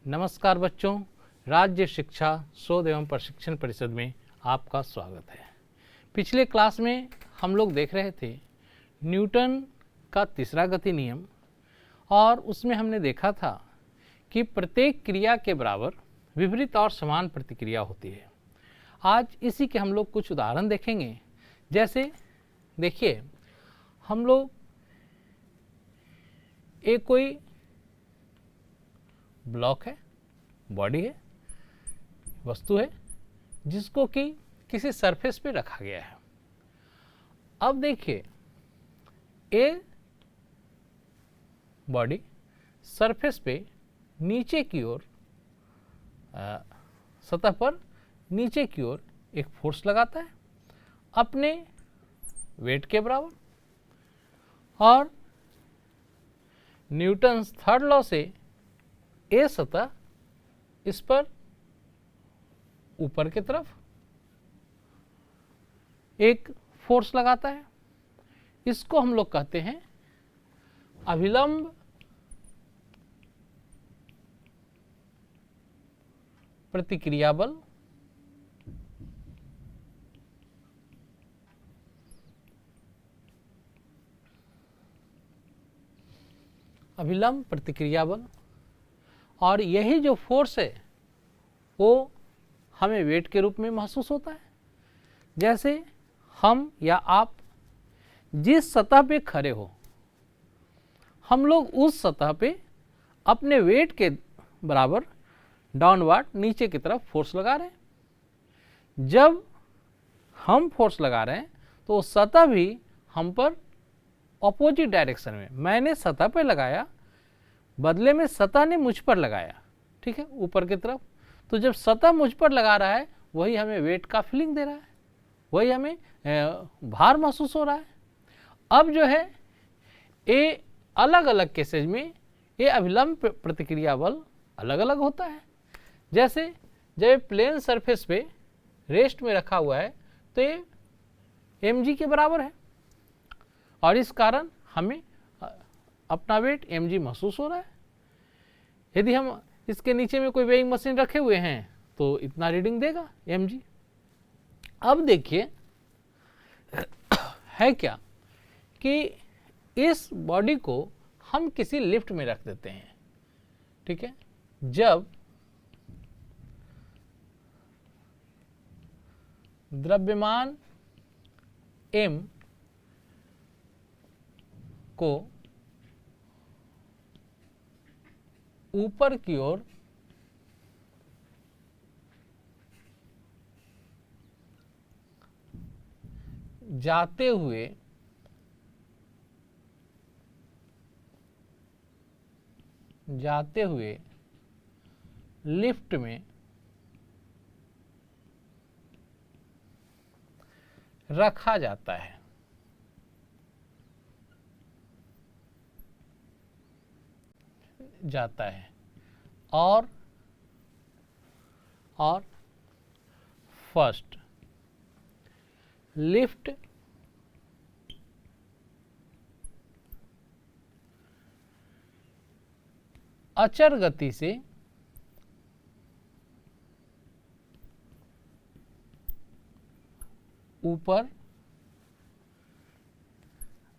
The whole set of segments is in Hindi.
नमस्कार बच्चों, राज्य शिक्षा शोध एवं प्रशिक्षण परिषद में आपका स्वागत है। पिछले क्लास में हम लोग देख रहे थे न्यूटन का तीसरा गति नियम और उसमें हमने देखा था कि प्रत्येक क्रिया के बराबर विपरीत और समान प्रतिक्रिया होती है। आज इसी के हम लोग कुछ उदाहरण देखेंगे। जैसे देखिए, हम लोग एक कोई ब्लॉक है, बॉडी है, वस्तु है जिसको कि किसी सरफेस पे रखा गया है। अब देखिए, ए बॉडी सरफेस पे नीचे की ओर सतह पर नीचे की ओर एक फोर्स लगाता है अपने वेट के बराबर, और न्यूटन्स थर्ड लॉ से ए सतह इस पर ऊपर की तरफ एक फोर्स लगाता है। इसको हम लोग कहते हैं अभिलंब प्रतिक्रिया बल। अभिलंब प्रतिक्रिया बल, और यही जो फोर्स है वो हमें वेट के रूप में महसूस होता है। जैसे हम या आप जिस सतह पे खड़े हो, हम लोग उस सतह पे अपने वेट के बराबर डाउनवर्ड नीचे की तरफ फोर्स लगा रहे हैं। जब हम फोर्स लगा रहे हैं तो सतह भी हम पर ऑपोजिट डायरेक्शन में, मैंने सतह पे लगाया, बदले में सतह ने मुझ पर लगाया, ठीक है, ऊपर की तरफ। तो जब सतह मुझ पर लगा रहा है वही हमें वेट का फीलिंग दे रहा है, वही हमें भार महसूस हो रहा है। अब जो है ये अलग अलग केसेज में ये अभिलंब प्रतिक्रिया बल अलग अलग होता है। जैसे जब प्लेन सरफेस पे रेस्ट में रखा हुआ है तो ये mg के बराबर है, और इस कारण हमें अपना वेट mg महसूस हो रहा है। यदि हम इसके नीचे में कोई वेइंग मशीन रखे हुए हैं तो इतना रीडिंग देगा mg। अब देखिए है क्या कि इस बॉडी को हम किसी लिफ्ट में रख देते हैं, ठीक है। जब द्रव्यमान m को ऊपर की ओर जाते हुए लिफ्ट में रखा जाता है, और फर्स्ट लिफ्ट अचर गति से ऊपर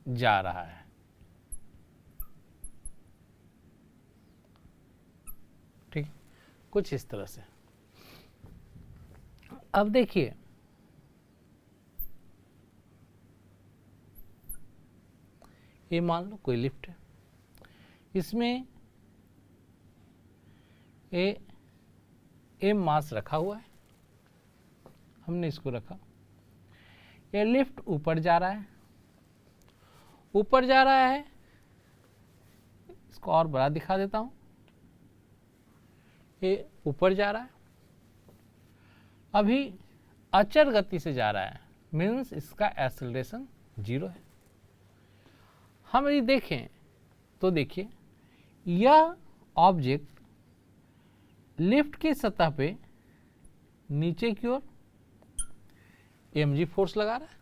जा रहा है, ठीक, कुछ इस तरह से। अब देखिए, ये मान लो कोई लिफ्ट है, इसमें एम मास रखा हुआ है, हमने इसको रखा। ये लिफ्ट ऊपर जा रहा है, इसको और बड़ा दिखा देता हूं। ये ऊपर जा रहा है, अभी अचर गति से जा रहा है, मीन्स इसका एक्सेलरेशन 0 है। हम यदि देखें तो देखिए, यह ऑब्जेक्ट लिफ्ट की सतह पे नीचे की ओर mg फोर्स लगा रहा है,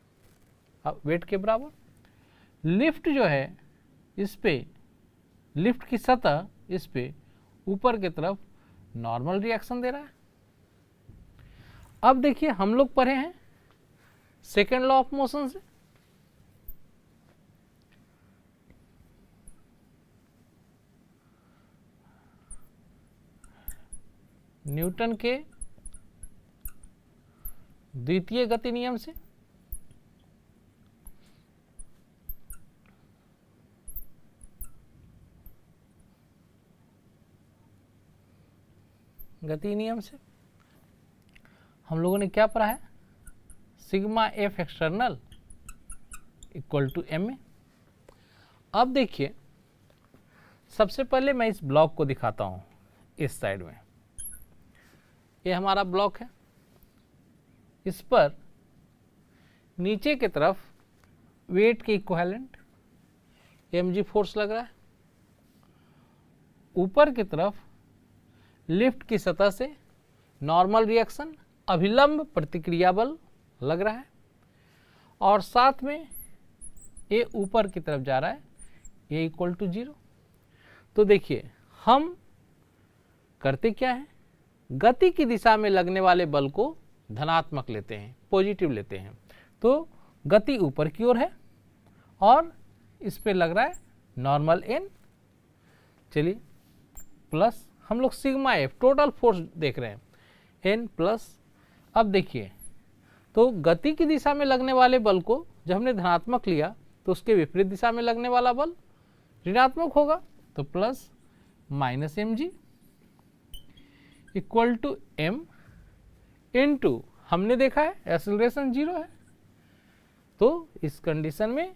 अब वेट के बराबर। लिफ्ट जो है इस पे, लिफ्ट की सतह इस पे ऊपर की तरफ नॉर्मल रिएक्शन दे रहा है। अब देखिए हम लोग पढ़े हैं सेकेंड लॉ ऑफ मोशन से, न्यूटन के द्वितीय गति नियम से हम लोगों ने क्या पढ़ा है, sigma F external equal to M A. अब देखिए सबसे पहले मैं इस ब्लॉक को दिखाता हूं, इस साइड में ये हमारा ब्लॉक है, इस पर नीचे की तरफ वेट के इक्विवेलेंट mg फोर्स लग रहा है, ऊपर की तरफ लिफ्ट की सतह से नॉर्मल रिएक्शन अभिलंब प्रतिक्रिया बल लग रहा है, और साथ में ये ऊपर की तरफ जा रहा है, ये इक्वल टू 0। तो देखिए हम करते क्या है, गति की दिशा में लगने वाले बल को धनात्मक लेते हैं, पॉजिटिव लेते हैं। तो गति ऊपर की ओर है और इस पे लग रहा है नॉर्मल एन, चलिए प्लस हम लोग सिग्मा एफ टोटल फोर्स देख रहे हैं एन प्लस। अब देखिए तो गति की दिशा में लगने वाले बल को जब हमने धनात्मक लिया तो उसके विपरीत दिशा में लगने वाला बल ऋणात्मक होगा, तो plus minus M G equal to M into, हमने देखा है एक्सेलरेशन 0 है, तो इस कंडीशन में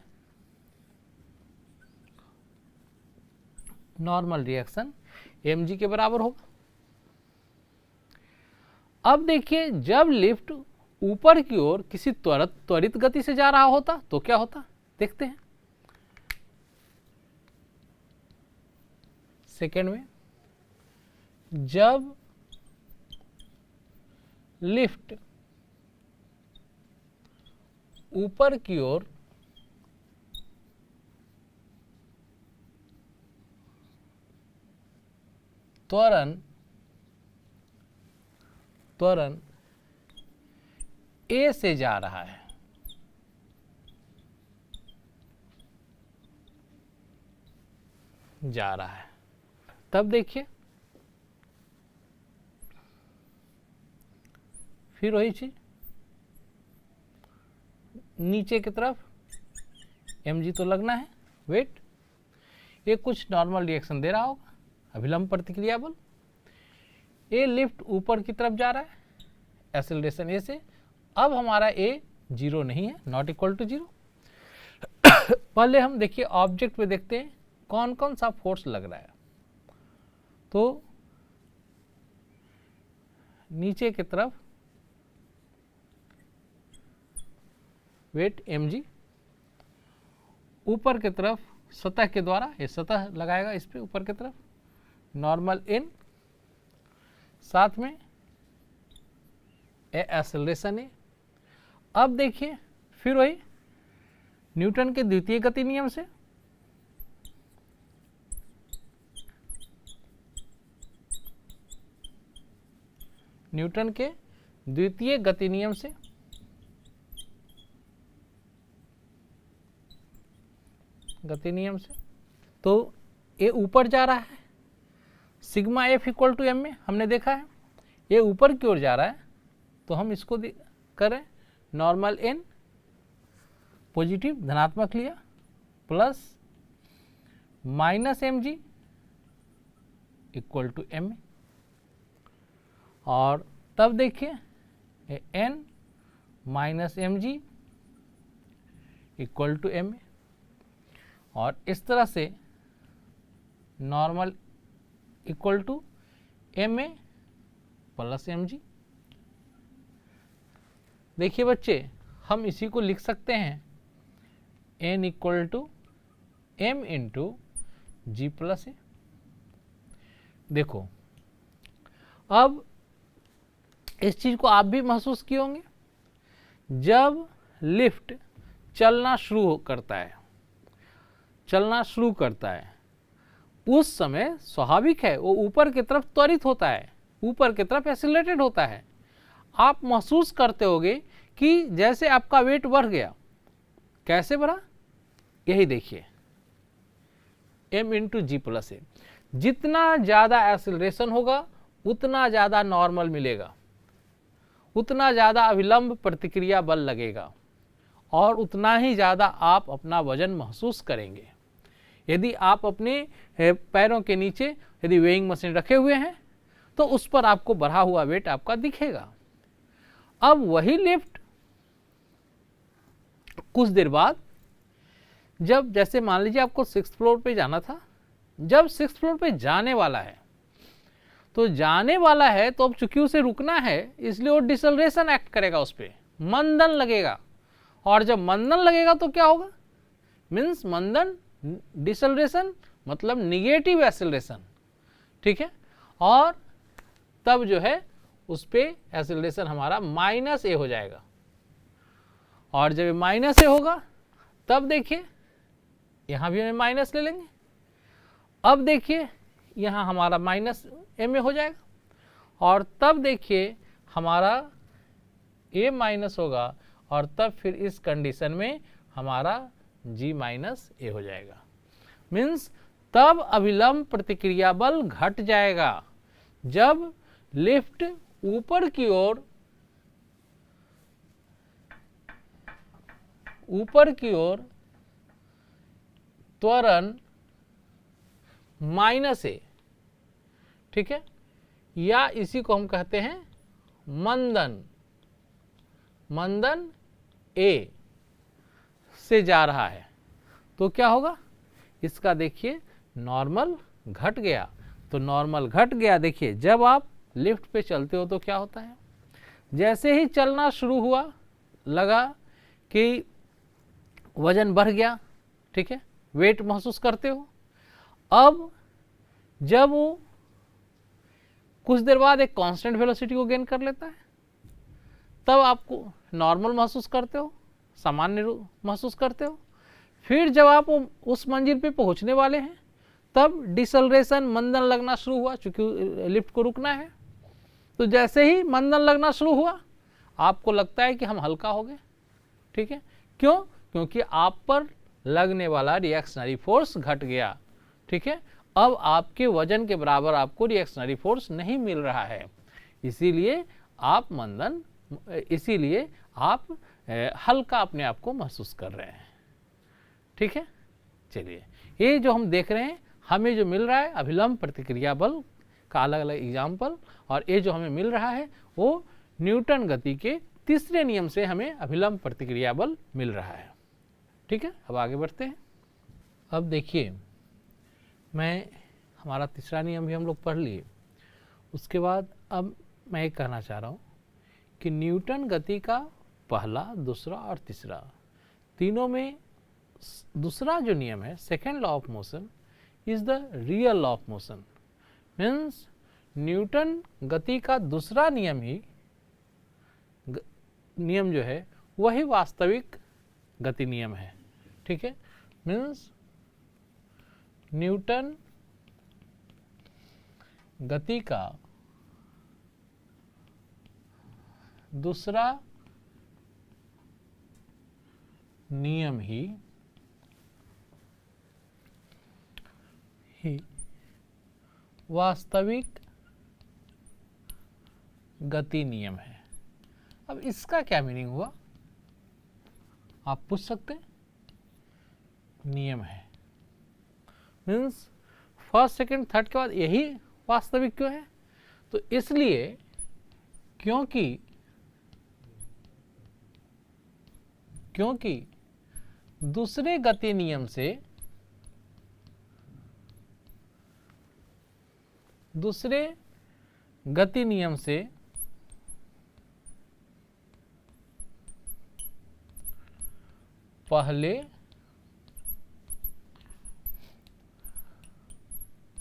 नॉर्मल रिएक्शन mg के बराबर होगा। अब देखिए जब लिफ्ट ऊपर की ओर किसी त्वरित गति से जा रहा होता तो क्या होता, देखते हैं। सेकेंड में जब लिफ्ट ऊपर की ओर त्वरण ए से जा रहा है, तब देखिए फिर वही चीज नीचे की तरफ mg तो लगना है वेट, ये कुछ नॉर्मल रिएक्शन दे रहा होगा, अभिलंब प्रतिक्रिया बल, ए लिफ्ट ऊपर की तरफ जा रहा है एक्सेलरेशन ए से। अब हमारा ए 0 नहीं है, नॉट इक्वल टू 0। पहले हम देखिए ऑब्जेक्ट पे देखते हैं कौन कौन सा फोर्स लग रहा है। तो नीचे की तरफ वेट mg, ऊपर की तरफ सतह के द्वारा, ये सतह लगाएगा इस पे ऊपर की तरफ नॉर्मल n, साथ में एक्सेलरेशन ए। अब देखिए फिर वही न्यूटन के द्वितीय गति नियम से तो ये ऊपर जा रहा है, sigma F equal to M में हमने देखा है, ये ऊपर की ओर जा रहा है, तो हम इसको करें नॉर्मल एन पॉजिटिव धनात्मक लिया plus minus M G equal to M, और तब देखिए N minus M G equal to M, और इस तरह से normal equal to M A plus M G. देखिए बच्चे हम इसी को लिख सकते हैं N equal to M into G plus A. देखो अब इस चीज को आप भी महसूस किए होंगे, जब लिफ्ट चलना शुरू करता है उस समय स्वाभाविक है वो ऊपर की तरफ त्वरित होता है, ऊपर की तरफ एक्सीलरेटेड होता है। आप महसूस करते होगे कि जैसे आपका वेट बढ़ गया। कैसे बढ़ा? यही देखिए, m इंटू जी प्लस ए। जितना ज़्यादा एक्सीलरेशन होगा उतना ज़्यादा नॉर्मल मिलेगा, उतना ज़्यादा अविलंब प्रतिक्रिया बल लगेगा और उतना ही ज़्यादा आप अपना वजन महसूस करेंगे। यदि आप अपने पैरों के नीचे यदि वेइंग मशीन रखे हुए हैं तो उस पर आपको बढ़ा हुआ वेट आपका दिखेगा। अब वही लिफ्ट कुछ देर बाद, जब जैसे मान लीजिए आपको 6th फ्लोर पे जाना था, जब 6th फ्लोर पे जाने वाला है तो अब चूंकि उसे रुकना है इसलिए वो डिसलरेशन एक्ट करेगा, उस पर मंदन लगेगा। और जब मंदन लगेगा तो क्या होगा? मीन्स मंदन, डिसलरेशन मतलब निगेटिव एक्सेलरेशन, ठीक है। और तब जो है उस पर एक्सेलरेशन हमारा -a हो जाएगा। और जब -a होगा तब देखिए यहाँ भी हमें माइनस ले लेंगे। अब देखिए यहाँ हमारा -ma हो जाएगा और तब देखिए हमारा a माइनस होगा और तब फिर इस कंडीशन में हमारा g - a हो जाएगा। मीन्स तब अभिलंब प्रतिक्रिया बल घट जाएगा जब लिफ्ट ऊपर की ओर त्वरण -a, ठीक है, या इसी को हम कहते हैं मंदन a से जा रहा है तो क्या होगा? इसका देखिए नॉर्मल घट गया। तो नॉर्मल घट गया, देखिए जब आप लिफ्ट पे चलते हो तो क्या होता है? जैसे ही चलना शुरू हुआ लगा कि वजन बढ़ गया, ठीक है, वेट महसूस करते हो। अब जब वो कुछ देर बाद एक कांस्टेंट वेलोसिटी को गेन कर लेता है तब आपको नॉर्मल महसूस करते हो, सामान्य महसूस करते हो। फिर जब आप उस मंजिल पे पहुंचने वाले हैं तब डिसलरेशन, मंदन लगना शुरू हुआ, चूंकि लिफ्ट को रुकना है। तो जैसे ही मंदन लगना शुरू हुआ आपको लगता है कि हम हल्का हो गए, ठीक है। क्यों? क्योंकि आप पर लगने वाला रिएक्शनरी फोर्स घट गया, ठीक है। अब आपके वजन के बराबर आपको रिएक्शनरी फोर्स नहीं मिल रहा है, इसीलिए आप हल्का अपने आप को महसूस कर रहे हैं, ठीक है। चलिए, ये जो हम देख रहे हैं हमें जो मिल रहा है अभिलंब प्रतिक्रिया बल का अलग अलग एग्जाम्पल, और ये जो हमें मिल रहा है वो न्यूटन गति के तीसरे नियम से हमें अभिलंब प्रतिक्रिया बल मिल रहा है, ठीक है। अब आगे बढ़ते हैं। अब देखिए, हमारा तीसरा नियम भी हम लोग पढ़ लिए। उसके बाद अब मैं ये कहना चाह रहा हूँ कि न्यूटन गति का पहला, दूसरा और तीसरा तीनों में दूसरा जो नियम है, second law of motion, is the real law of motion. Means Newton गति का दूसरा नियम जो है वही वास्तविक गति नियम है, ठीक है। मीन्स न्यूटन गति का दूसरा नियम ही वास्तविक गति नियम है। अब इसका क्या मीनिंग हुआ आप पूछ सकते हैं। नियम है मीन्स फर्स्ट, सेकंड, थर्ड के बाद यही वास्तविक क्यों है? तो इसलिए क्योंकि दूसरे गति नियम से पहले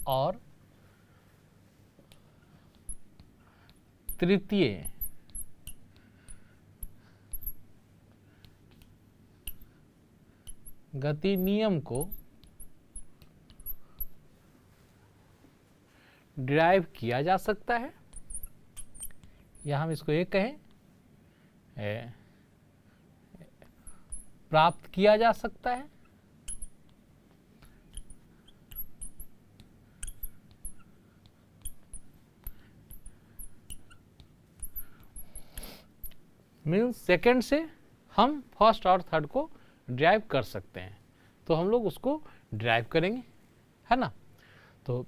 और तृतीय गति नियम को डिराइव किया जा सकता है या हम इसको एक कहें प्राप्त किया जा सकता है। मीन्स सेकेंड से हम फर्स्ट और थर्ड को ड्राइव कर सकते हैं, तो हम लोग उसको ड्राइव करेंगे, है ना। तो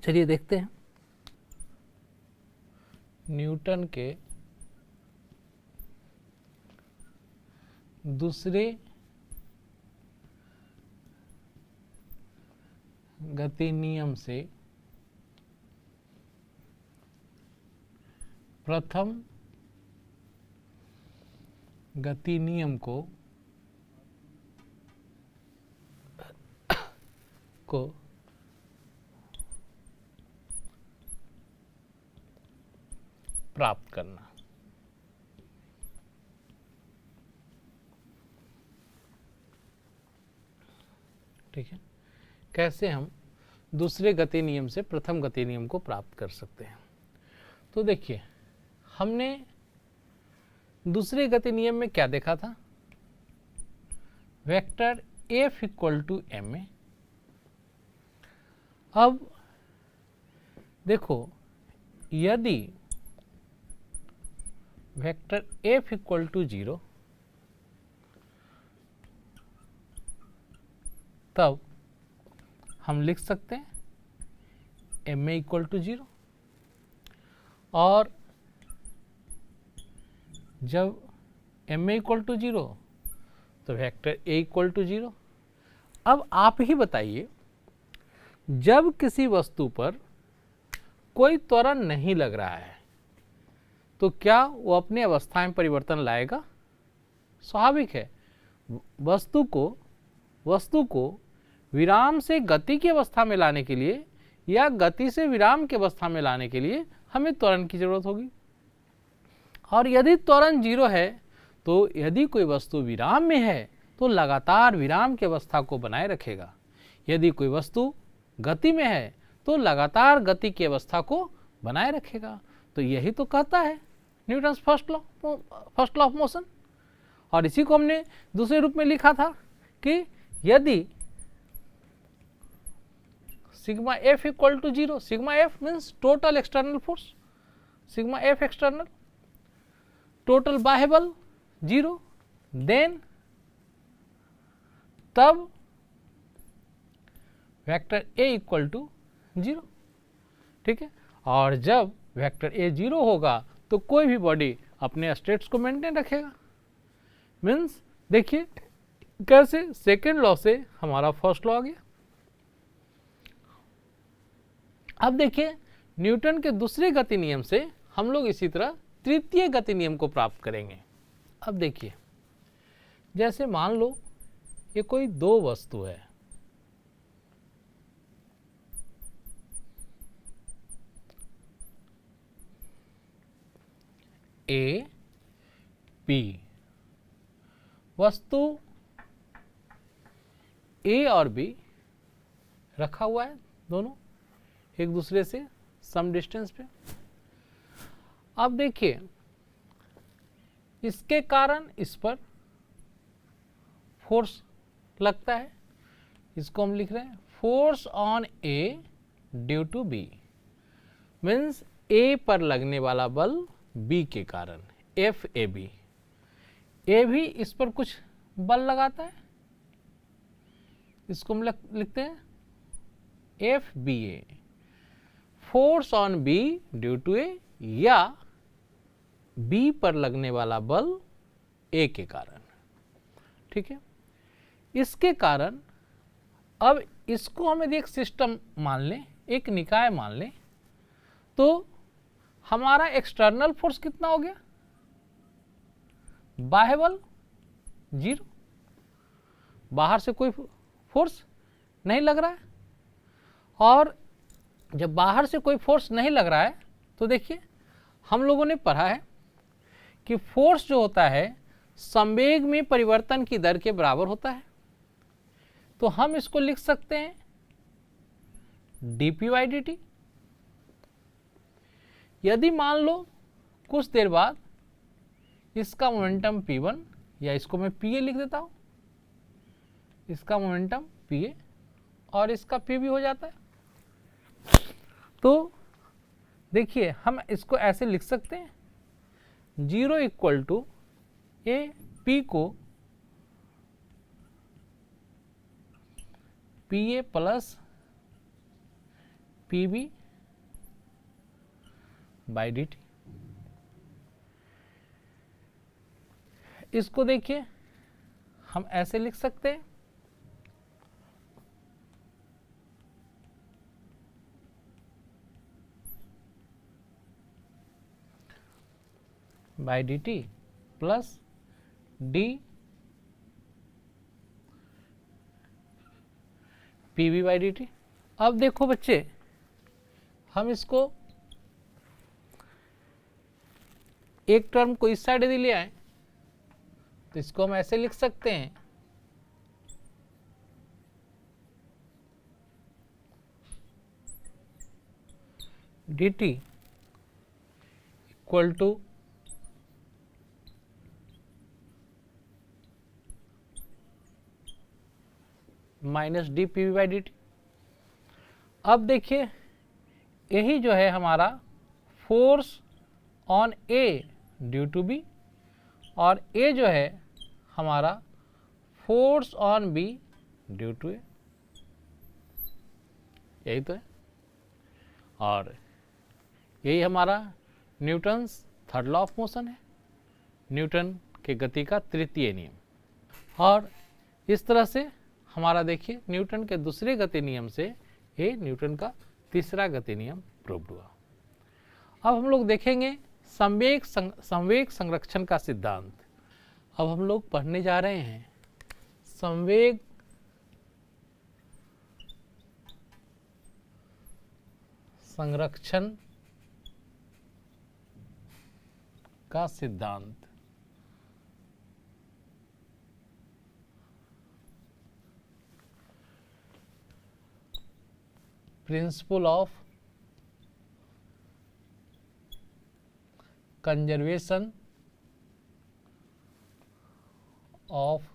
चलिए देखते हैं न्यूटन के दूसरे गति नियम से प्रथम गति नियम को प्राप्त करना। ठीक है, कैसे हम दूसरे गति नियम से प्रथम गति नियम को प्राप्त कर सकते हैं। तो देखिए, हमने दूसरे गति नियम में क्या देखा था, vector F equal to ma। अब देखो, यदि वेक्टर F इक्वल टू 0, तब हम लिख सकते हैं ma इक्वल टू 0, और जब ma इक्वल टू 0 तो वेक्टर a इक्वल टू 0। अब आप ही बताइए, जब किसी वस्तु पर कोई त्वरण नहीं लग रहा है तो क्या वो अपनी अवस्था में परिवर्तन लाएगा? स्वाभाविक है। वस्तु को विराम से गति की अवस्था में लाने के लिए या गति से विराम की अवस्था में लाने के लिए हमें त्वरण की जरूरत होगी। और यदि त्वरण 0 है तो यदि कोई वस्तु विराम में है तो लगातार विराम की अवस्था को बनाए रखेगा। यदि कोई वस्तु गति में है तो लगातार गति की अवस्था को बनाए रखेगा। तो यही तो कहता है Newton's first law of motion. और इसी को हमने दूसरे रूप में लिखा था कि यदि sigma F equal to 0, sigma F means total external force, sigma F external, total बाह्य बल 0, देन तब वेक्टर A इक्वल टू 0। ठीक है, और जब वेक्टर A 0 होगा तो कोई भी बॉडी अपने स्टेट्स को मेंटेन रखेगा। मीन्स देखिए कैसे सेकेंड लॉ से हमारा फर्स्ट लॉ आ गया। अब देखिए, न्यूटन के दूसरे गति नियम से हम लोग इसी तरह तृतीय गति नियम को प्राप्त करेंगे। अब देखिए, जैसे मान लो ये कोई दो वस्तु है, ए बी, वस्तु ए और बी रखा हुआ है, दोनों एक दूसरे से सम डिस्टेंस पे। अब देखिए, इसके कारण इस पर फोर्स लगता है, इसको हम लिख रहे हैं force on A due to B. Means A पर लगने वाला बल बी के कारण, एफ ए बी। ए भी इस पर कुछ बल लगाता है, इसको हम लिखते हैं F B A, force on B due to A, या बी पर लगने वाला बल ए के कारण। ठीक है, इसके कारण अब इसको हम यदि एक सिस्टम मान लें, एक निकाय मान लें, तो हमारा एक्सटर्नल फोर्स कितना हो गया, बाह्य बल 0, बाहर से कोई फोर्स नहीं लग रहा है। और जब बाहर से कोई फोर्स नहीं लग रहा है तो देखिए, हम लोगों ने पढ़ा है कि फोर्स जो होता है संवेग में परिवर्तन की दर के बराबर होता है। तो हम इसको लिख सकते हैं dp/dt। यदि मान लो कुछ देर बाद इसका मोमेंटम p1, या इसको मैं pa लिख देता हूँ, इसका मोमेंटम pa और इसका pb हो जाता है। तो देखिए हम इसको ऐसे लिख सकते हैं, 0 इक्वल टू ए पी को pa plus pb by D T. इसको देखिए हम ऐसे लिख सकते हैं, by D T plus D P V by D T. अब देखो बच्चे, हम इसको एक टर्म को इस साइड यदि ले आए तो इसको हम ऐसे लिख सकते हैं, D T equal to minus D P V by D T. अब देखिए यही जो है हमारा force on A due to B, और ए जो है हमारा force on B due to A, यही तो है। और यही हमारा Newton's third law of motion है, न्यूटन के गति का तृतीय नियम। और इस तरह से हमारा देखिए न्यूटन के दूसरे गति नियम से ये न्यूटन का तीसरा गति नियम प्रूव्ड हुआ। अब हम लोग देखेंगे संवेग संरक्षण का सिद्धांत। अब हम लोग पढ़ने जा रहे हैं संवेग संरक्षण का सिद्धांत। Principle of conservation of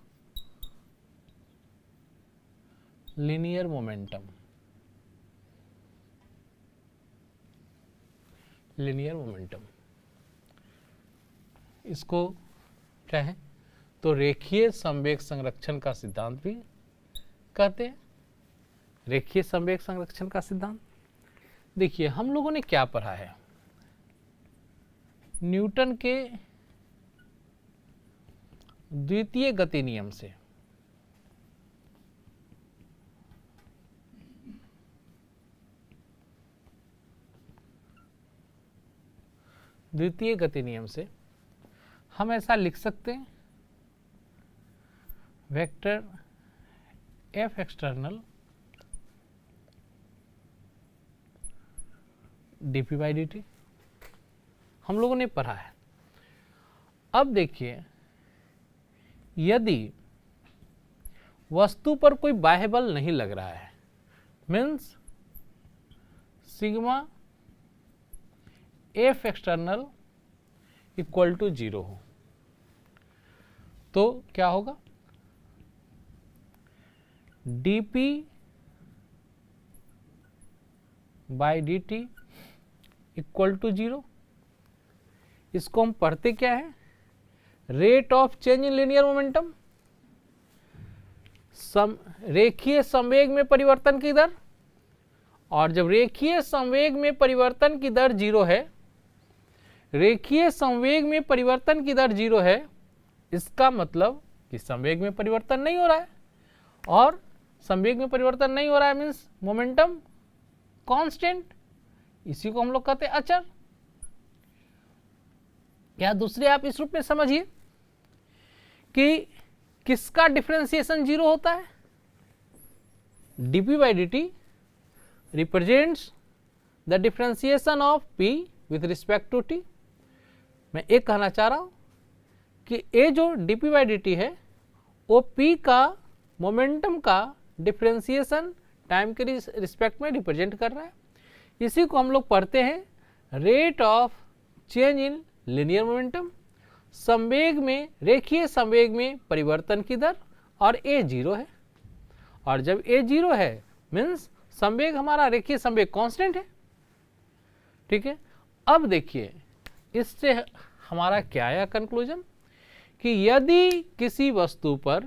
linear momentum. Linear momentum इसको क्या है तो रेखीय संवेग संरक्षण का सिद्धांत भी कहते हैं। रेखीय संवेग संरक्षण का सिद्धांत देखिए हम लोगों ने क्या पढ़ा है, न्यूटन के द्वितीय गति नियम से हम ऐसा लिख सकते हैं, vector F external dp by D T हम लोगों ने पढ़ा है। अब देखिए यदि वस्तु पर कोई बाह्य बल नहीं लग रहा है, means sigma F external equal to 0 हो, तो क्या होगा, dp by D T equal to 0। इसको हम पढ़ते क्या है, rate of change in linear momentum, रेखीय संवेग में परिवर्तन की दर। और जब रेखीय संवेग में परिवर्तन की दर 0 है, रेखीय संवेग में परिवर्तन की दर 0 है, इसका मतलब कि संवेग में परिवर्तन नहीं हो रहा है, और संवेग में परिवर्तन नहीं हो रहा है मीन्स मोमेंटम कांस्टेंट, इसी को हम लोग कहते हैं अचर। या दूसरे आप इस रूप में समझिए कि किसका डिफरेंशिएशन 0 होता है, dp by D T represents the differentiation of p with respect to t। मैं एक कहना चाह रहा हूं कि ये जो dp बाई डी टी है वो p का मोमेंटम का डिफरेंशिएशन टाइम के रिस्पेक्ट में रिप्रेजेंट कर रहा है। इसी को हम लोग पढ़ते हैं rate of change in linear momentum, संवेग में, रेखीय संवेग में परिवर्तन की दर, और a 0 है। और जब a 0 है मीन्स संवेग हमारा रेखीय संवेग कांस्टेंट है। ठीक है, अब देखिए इससे हमारा क्या आया कंक्लूजन कि यदि किसी वस्तु पर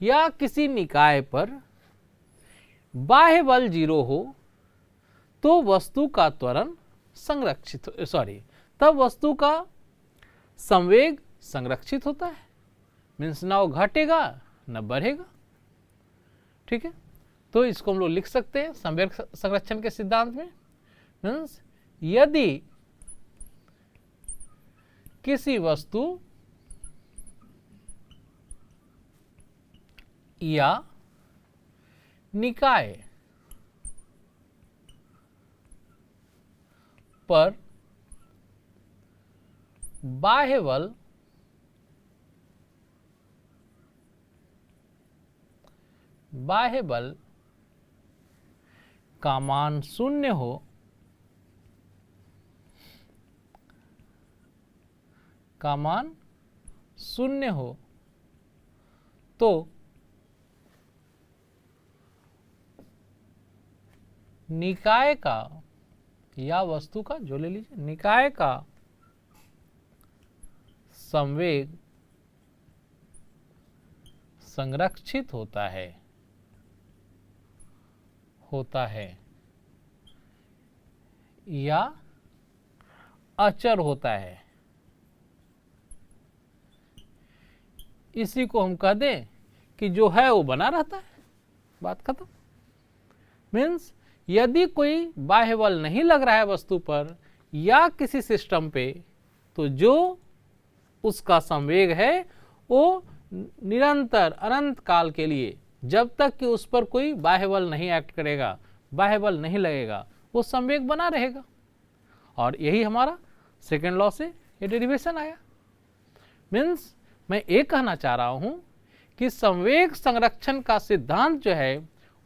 या किसी निकाय पर बाह्य बल 0 हो तो वस्तु का त्वरण संरक्षित, तब वस्तु का संवेग संरक्षित होता है, मीन्स ना वो घटेगा न बढ़ेगा। ठीक है, तो इसको हम लोग लिख सकते हैं संवेग संरक्षण के सिद्धांत में, मीन्स यदि किसी वस्तु या निकाय पर बाह्य बल का मान 0 हो तो निकाय का या वस्तु का, जो ले लीजिए, निकाय का संवेग संरक्षित होता है या अचर होता है। इसी को हम कह दें कि जो है वो बना रहता है, बात खत्म। मीन्स यदि कोई बाह्य बल नहीं लग रहा है वस्तु पर या किसी सिस्टम पे, तो जो उसका संवेग है वो निरंतर अनंत काल के लिए, जब तक कि उस पर कोई बाह्य बल नहीं एक्ट करेगा, बाह्य बल नहीं लगेगा, वो संवेग बना रहेगा। और यही हमारा सेकेंड लॉ से ये डेरिवेशन आया। मीन्स मैं ये कहना चाह रहा हूं कि संवेग संरक्षण का सिद्धांत जो है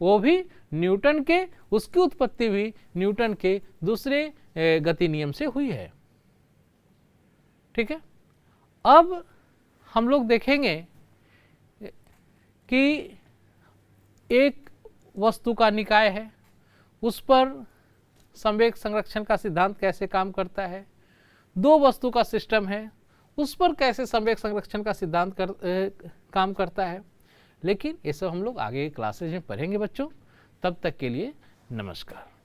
वो भी न्यूटन के, उसकी उत्पत्ति भी न्यूटन के दूसरे गति नियम से हुई है। ठीक है, अब हम लोग देखेंगे कि एक वस्तु का निकाय है, उस पर संवेग संरक्षण का सिद्धांत कैसे काम करता है। दो वस्तु का सिस्टम है, उस पर कैसे संवेग संरक्षण का सिद्धांत काम करता है। लेकिन ये सब हम लोग आगे क्लासेज में पढ़ेंगे बच्चों। तब तक के लिए नमस्कार।